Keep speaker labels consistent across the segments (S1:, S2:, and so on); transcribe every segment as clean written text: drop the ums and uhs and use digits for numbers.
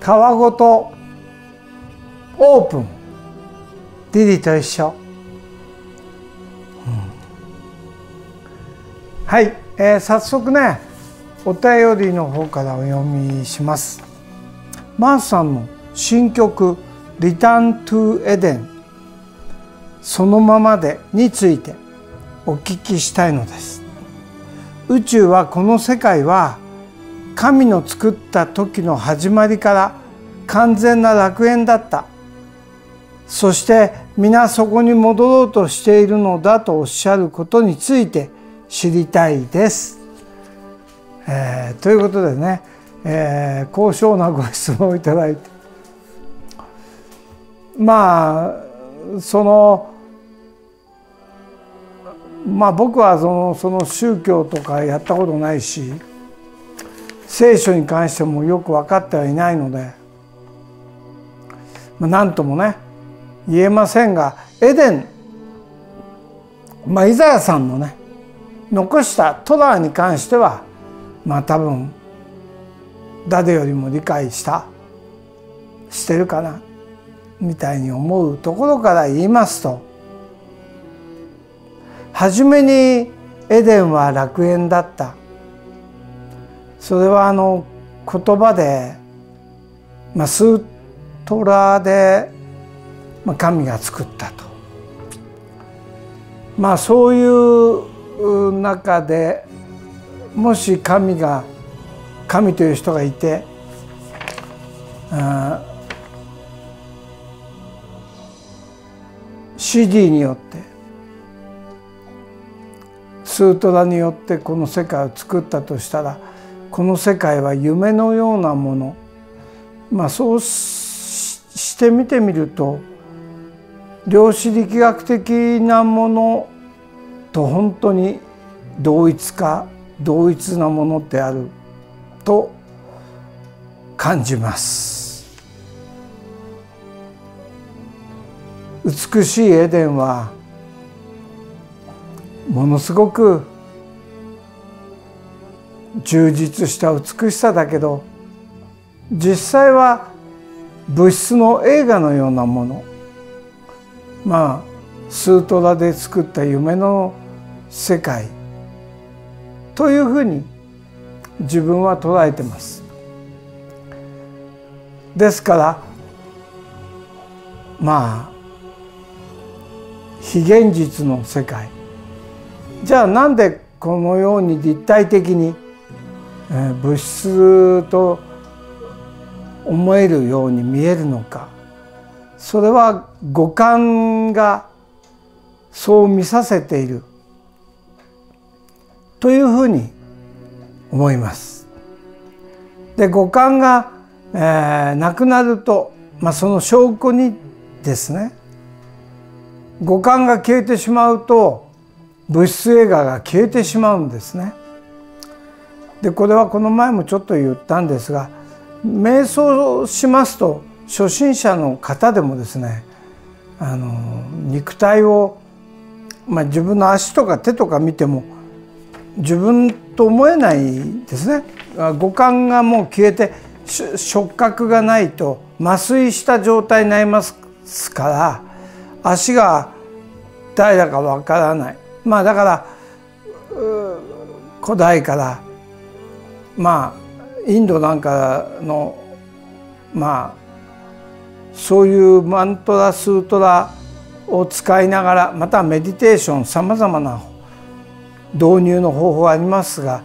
S1: ごとオープン。リリーと一緒。はい、早速ねお便りの方からお読みします。マースさんの新曲「Return to Eden そのままで」についてお聞きしたいのです。宇宙はこの世界は神の作った時の始まりから完全な楽園だった。そして皆そこに戻ろうとしているのだとおっしゃることについて知りたいです。ということでね、高尚なご質問をいただいて、まあ僕はその宗教とかやったことないし、聖書に関してもよく分かってはいないので、何ともね言えませんが、エデン、イザヤさんのね残したトラに関しては多分誰よりも理解してるかなみたいに思うところから言いますと、初めにエデンは楽園だった。それは言葉で、スートラで神が作ったと。そういう中でもし神という人がいて、CD によってスートラによってこの世界を作ったとしたら、この世界は夢のようなもの、そうして見てみると量子力学的なものと本当に同一なものであると感じます。美しいエデンはものすごく充実した美しさだけど、実際は物質の映画のようなもの、スートラで作った夢の世界というふうに自分は捉えてます。ですから非現実の世界、じゃあなんでこのように立体的に物質と思えるように見えるのか。それは五感がそう見させているというふうに思います。で、五感が、なくなると、その証拠にですね、五感が消えてしまうと物質映画が消えてしまうんですね。で、これはこの前もちょっと言ったんですが、瞑想しますと初心者の方でもですね、肉体を、自分の足とか手とか見ても自分と思えないですね。五感がもう消えて触覚がないと麻酔した状態になりますから、足が誰だかわからない。だから古代からインドなんかのそういうマントラスートラを使いながら、またはメディテーション、さまざまな導入の方法がありますが、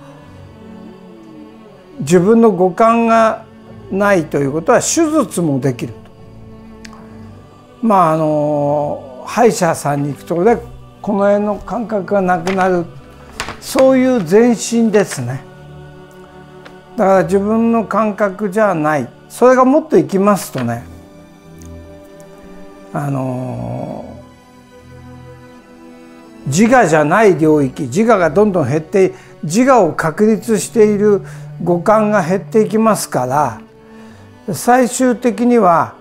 S1: 自分の五感がないということは手術もできると。歯医者さんに行くとでこの辺の感覚がなくなる、そういう前進ですね。だから自分の感覚じゃない、それがもっといきますとね、自我じゃない領域、自我がどんどん減って、自我を確立している五感が減っていきますから、最終的には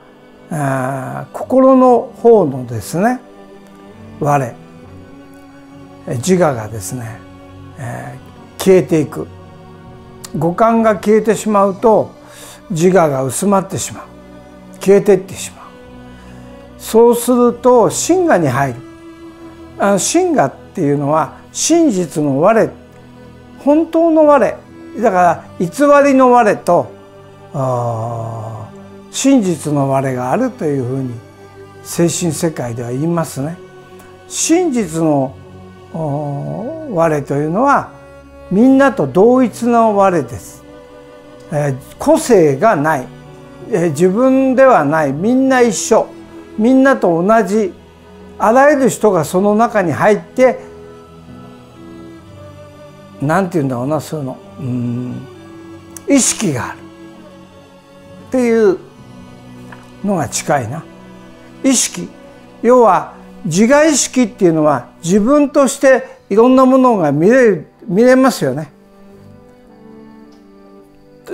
S1: 心の方のですね、我、自我がですね、消えていく。五感が消えてしまうと自我が薄まってしまう、消えていってしまう。そうすると真我に入る。真我っていうのは真実の我、本当の我だから偽りの我と真実の我があるというふうに精神世界では言いますね。真実の我というのはみんなと同一の我です。個性がない、自分ではない、みんな一緒、みんなと同じ、あらゆる人がその中に入ってなんて言うんだろうな、そういうの、意識があるっていうのが近いな。意識、要は自我意識っていうのは自分としていろんなものが見れますよね。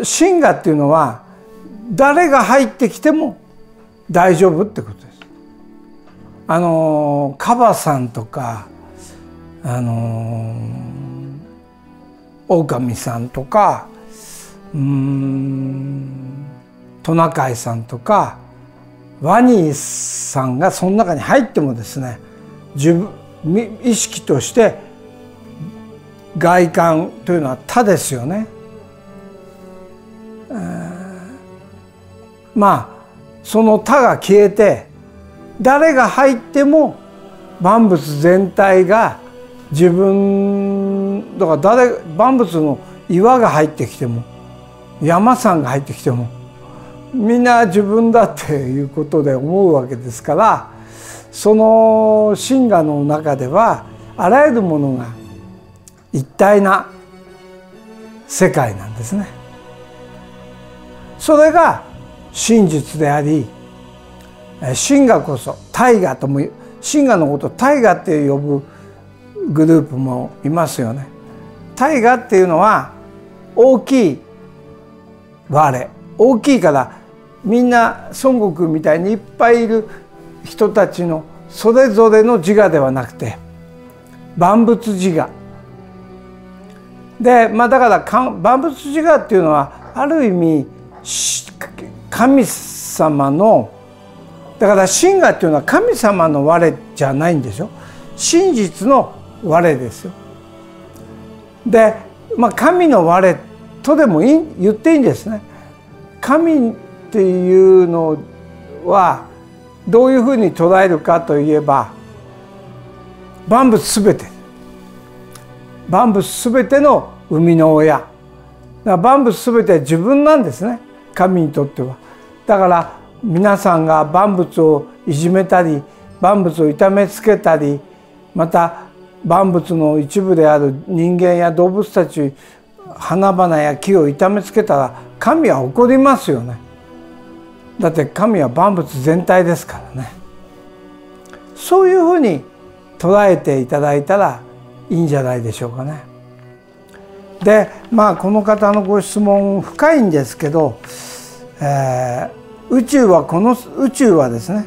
S1: 真我っていうのは誰が入ってきても大丈夫ってことです。カバさんとか狼さんとかトナカイさんとかワニさんがその中に入ってもですね、意識として外観というのは他ですよね。その他が消えて誰が入っても万物全体が自分だから、万物の岩が入ってきても山さんが入ってきてもみんな自分だっていうことで思うわけですから、その真我の中ではあらゆるものが一体な世界なんですね。それが真実であり、真我こそ大我とも、真我のことを大我って呼ぶグループもいますよね。大我っていうのは大きい我、大きいからみんな孫悟空みたいにいっぱいいる人たちのそれぞれの自我ではなくて万物自我で、だから万物自我っていうのはある意味神様の、だから真我っていうのは神様の我じゃないんでしょ。真実の我ですよ。で、神の我とでも言っていいんですね。神っていうのはどういうふうに捉えるかといえば、万物すべて、万物すべての生みの親。だから万物すべて自分なんですね、神にとっては。だから皆さんが万物をいじめたり、万物を痛めつけたり、また万物の一部である人間や動物たち、花々や木を痛めつけたら神は怒りますよね。だって神は万物全体ですからね。そういうふうに捉えていただいたらいいんじゃないでしょうかね。で、この方のご質問深いんですけど、宇宙はですね、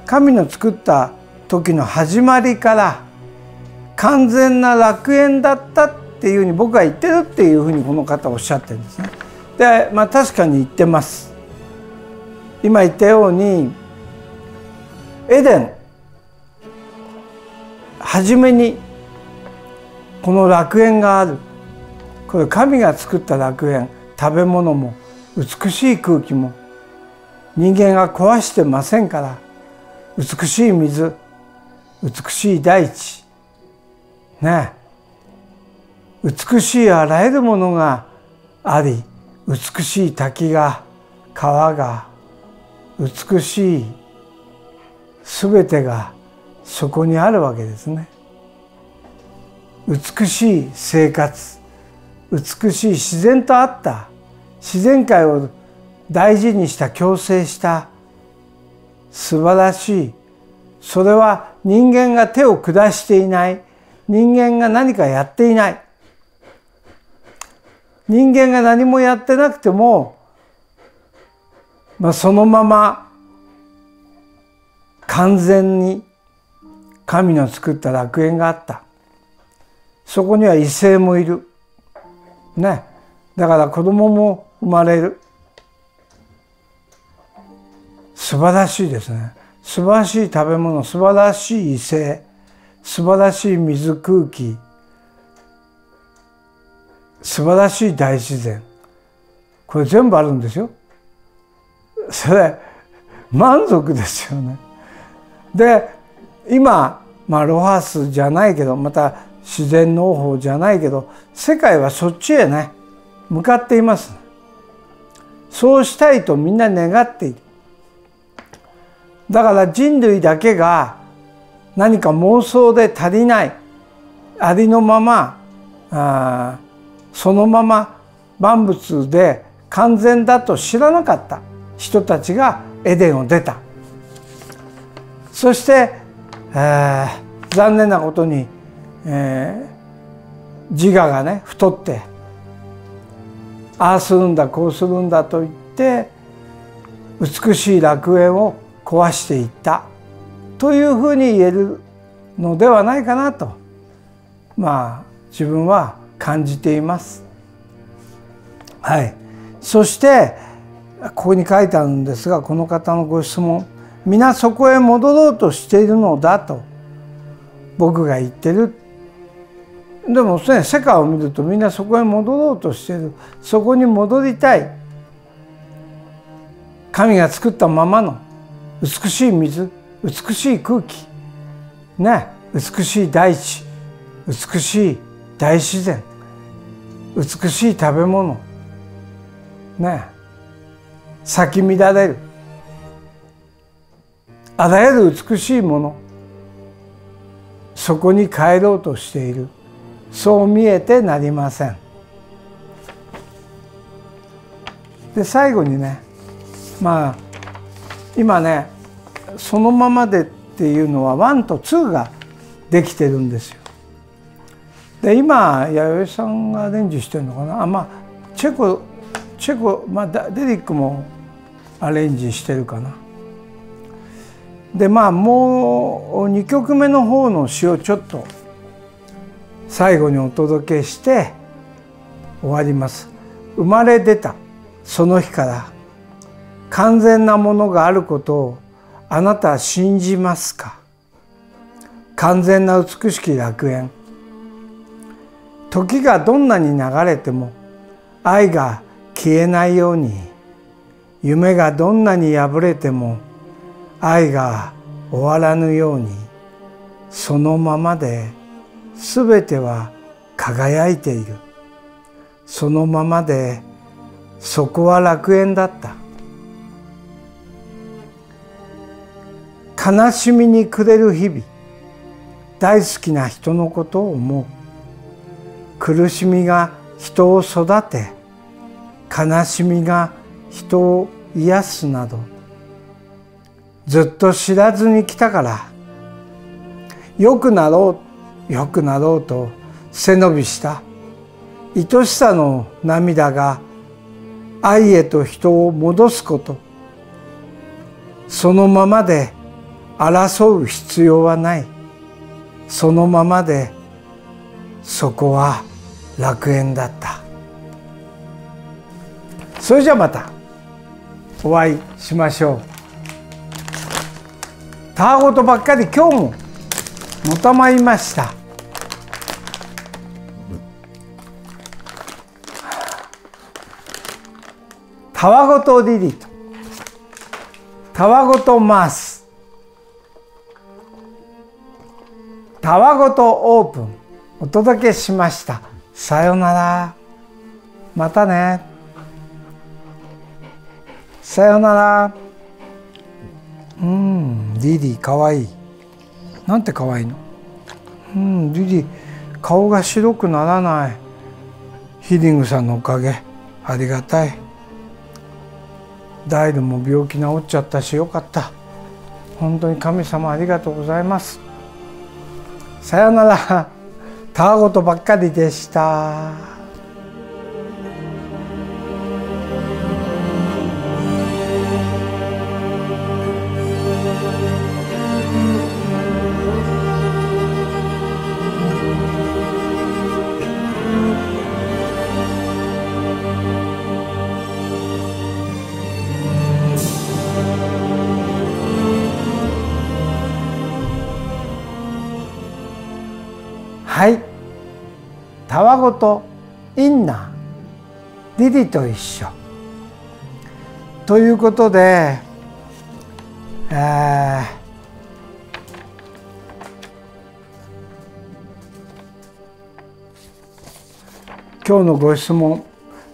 S1: 神の作った時の始まりから完全な楽園だったっていうふうに僕は言ってるっていうふうにこの方おっしゃってるんですね。で、確かに言ってます。今言ったようにエデン、初めにこの楽園がある。これ神が作った楽園、食べ物も美しい空気も人間が壊してませんから、美しい水、美しい大地ね、美しいあらゆるものがあり、美しい滝が、川が、美しいすべてがそこにあるわけですね。美しい生活、美しい自然とあった、自然界を大事にした共生した素晴らしい、それは人間が手を下していない、人間が何かやっていない、人間が何もやってなくても、そのまま完全に神の作った楽園があった。そこには異性もいるね。だから子供も生まれる。素晴らしいですね。素晴らしい食べ物、素晴らしい異性、素晴らしい水空気、素晴らしい大自然、これ全部あるんですよ。それ満足ですよね。で今ロハスじゃないけど、また自然農法じゃないけど、世界はそっちへね向かっています。そうしたいとみんな願っている。だから人類だけが何か妄想で足りない、ありのままそのまま万物で完全だと知らなかった人たちがエデンを出た。そして、残念なことに、自我がね太って、ああするんだこうするんだと言って美しい楽園を壊していったというふうに言えるのではないかなと、自分は感じています。はい。そしてここに書いてあるんですが、この方のご質問、皆そこへ戻ろうとしているのだと僕が言ってる。でもね、世界を見るとみんなそこへ戻ろうとしている。そこに戻りたい。神が作ったままの美しい水、美しい空気、ね、美しい大地、美しい大自然、美しい食べ物、ね、咲き乱れるあらゆる美しいもの、そこに帰ろうとしている。そう見えてなりません。で最後にね、今ねそのままでっていうのは1と2ができてるんですよ。で今弥生さんがアレンジしてるのかな、チェコ、デリックもアレンジしてるかな。でもう2曲目の方の詩をちょっと最後にお届けして終わります。生まれ出たその日から完全なものがあることをあなたは信じますか。完全な美しき楽園、時がどんなに流れても愛が消えないように、夢がどんなに破れても愛が終わらぬように、そのままで全ては輝いている。そのままでそこは楽園だった。悲しみに暮れる日々、大好きな人のことを思う。苦しみが人を育て、悲しみが人を癒すなど、ずっと知らずに来たから、よくなろうよくなろうと背伸びした愛しさの涙が愛へと人を戻すこと、そのままで争う必要はない。そのままでそこは楽園だった。それじゃあまたお会いしましょう。たわごとばっかり今日ももたまいました。たわごとリリート、たわごとマース、たわごとオープンお届けしました。さよなら。またね。さよなら。リリーかわいい。なんてかわいいの。リリー顔が白くならない。ヒリングさんのおかげ、ありがたい。ダイルも病気治っちゃったしよかった。本当に神様ありがとうございます。さよなら。たわごとばっかりでした。はい、たわごとインナーリリと一緒ということで、今日のご質問、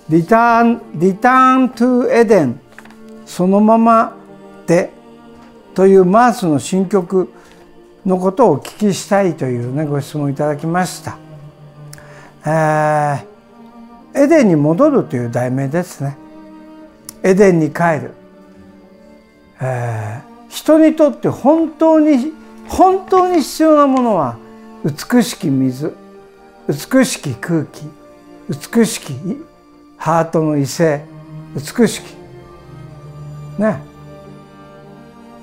S1: リターントゥエデン、そのままでというマースの新曲のことをお聞きしたいというね、ご質問いただきました。エデンに戻るという題名ですね。エデンに帰る。人にとって本当に必要なものは美しき水、美しき空気、美しきハートの異性、美しきね、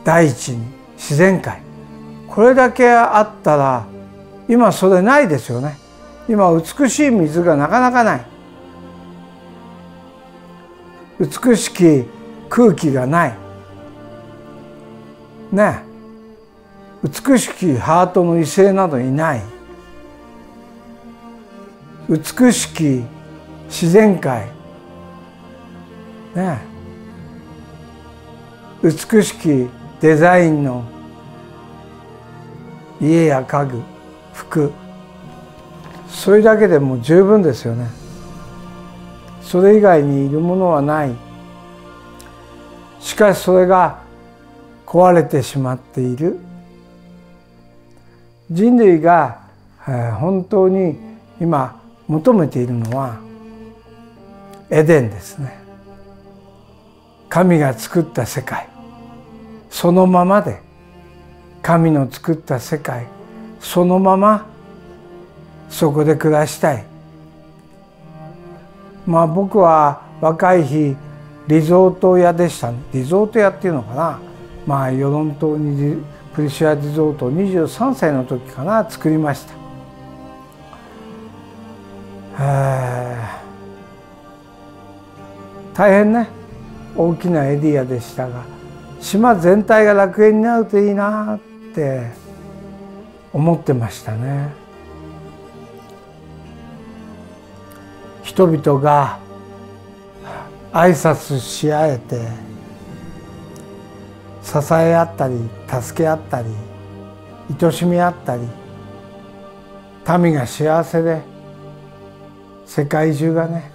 S1: 大地に自然界、これだけあったら、今それないですよね。今美しい水がなかなかない、美しき空気がないね、美しきハートの異性などいない、美しき自然界ね、美しきデザインの家や家具、服、それだけでもう十分ですよね。それ以外にいるものはない。しかしそれが壊れてしまっている。人類が本当に今求めているのはエデンですね。神が作った世界、そのままで、神の作った世界そのままそこで暮らしたい。僕は若い日リゾート屋でしたね。リゾート屋っていうのかな、与論島にプリシュアリゾートを23歳の時かな作りました。大変ね、大きなエリアでしたが、島全体が楽園になるといいなって思ってましたね。人々が挨拶し合えて、支え合ったり助け合ったり愛しみ合ったり、民が幸せで、世界中がね、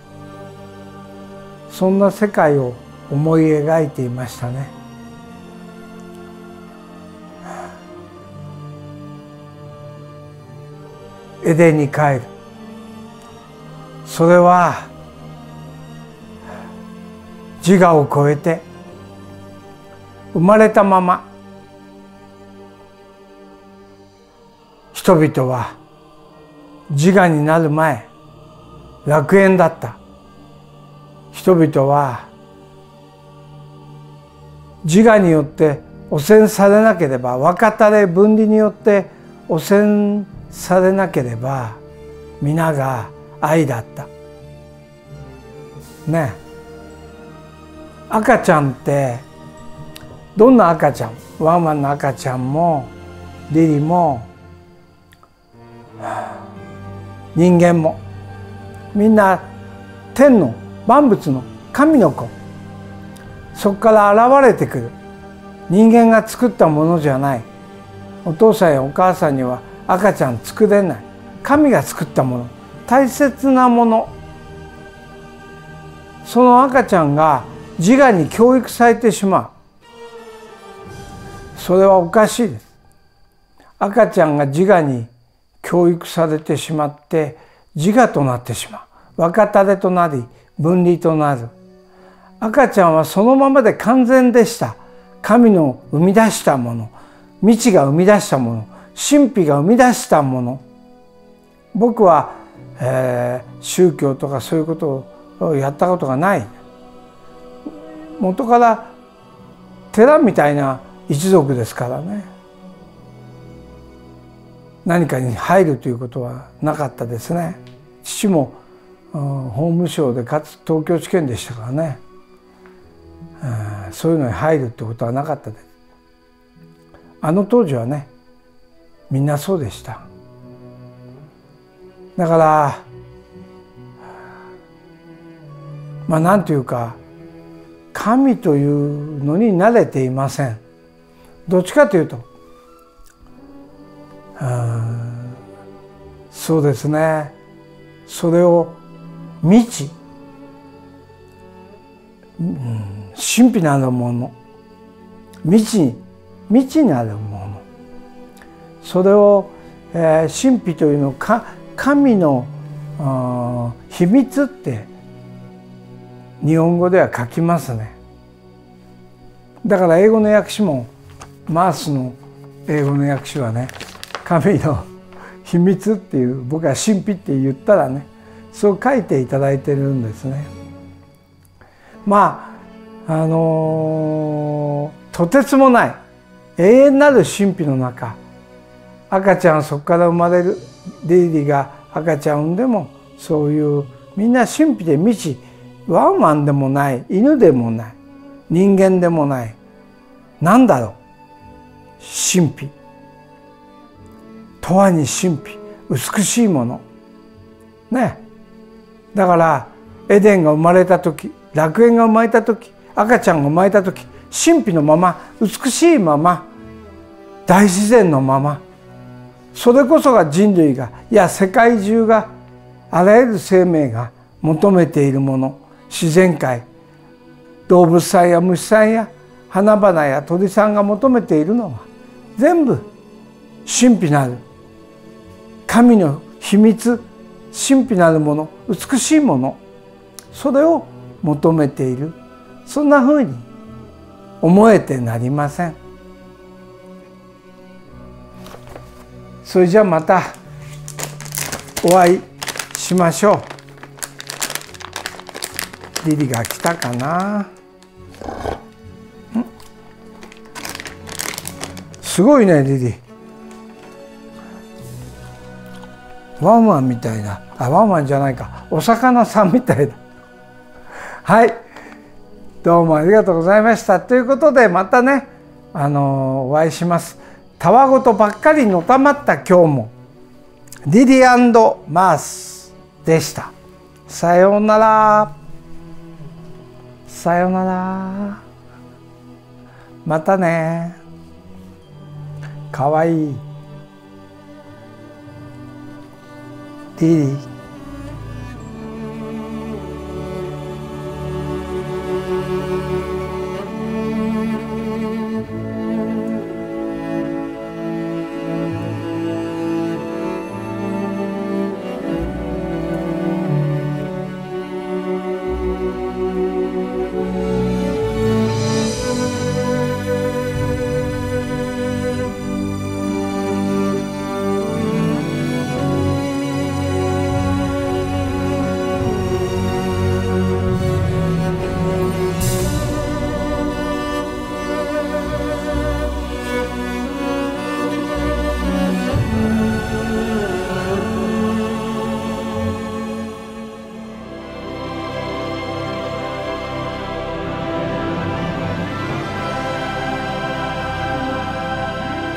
S1: そんな世界を思い描いていましたね。エデンに帰る。それは自我を超えて、生まれたまま人々は自我になる前楽園だった。人々は自我によって汚染されなければ、分かたれ分離によって汚染されなければ、皆が愛だったね。赤ちゃんってどんな赤ちゃん、ワンワンの赤ちゃんもリリも人間もみんな天の万物の神の子、そこから現れてくる人間が作ったものじゃない。お父さんやお母さんには赤ちゃん作れない。神が作ったもの、大切なもの。その赤ちゃんが自我に教育されてしまう。それはおかしいです。赤ちゃんが自我に教育されてしまって自我となってしまう。分かたれとなり分離となる。赤ちゃんはそのままで完全でした。神の生み出したもの、未知が生み出したもの、神秘が生み出したもの。僕は、宗教とかそういうことをやったことがない。元から寺みたいな一族ですからね。何かに入るということはなかったですね。父も法務省でかつ東京地検でしたからね、そういうのに入るってことはなかったです。あの当時はね、みんなそうでした。だからなんというか神というのに慣れていません。どっちかというとそうですね、それを未知、神秘なるもの、未知なるもの、それを、神秘というのを神の秘密って日本語では書きますね。だから英語の訳詞もマースの英語の訳詞はね、神の秘密っていう、僕は神秘って言ったらね、そう書いていただいてるんですね。とてつもない永遠なる神秘の中、赤ちゃん、そこから生まれるリリーが赤ちゃん産んでも、そういうみんな神秘で未知、ワンワンでもない、犬でもない、人間でもない、なんだろう、神秘、永遠に神秘、美しいものね。だからエデンが生まれた時、楽園が生まれた時、赤ちゃんが生まれた時、神秘のまま、美しいまま、大自然のまま、それこそが人類が、いや世界中が、あらゆる生命が求めているもの、自然界、動物さんや虫さんや花々や鳥さんが求めているのは全部神秘なる神の秘密、神秘なるもの、美しいもの、それを求めている、そんなふうに思えてなりません。それじゃあまたお会いしましょう。リリが来たかな。すごいねリリ。ワンワンみたいな、ワンワンじゃないか、お魚さんみたいだ。はい、どうもありがとうございました。ということでまたね、お会いします。たわごとばっかりのたまった今日もリリ&マースでした。さようなら。さようなら。またね。かわいいリリー。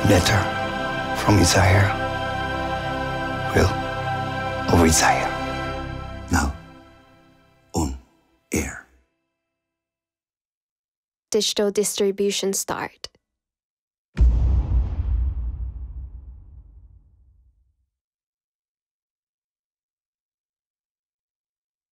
S2: Letter from Isaiah. Will of Isaiah. Now on air.
S3: Digital distribution start.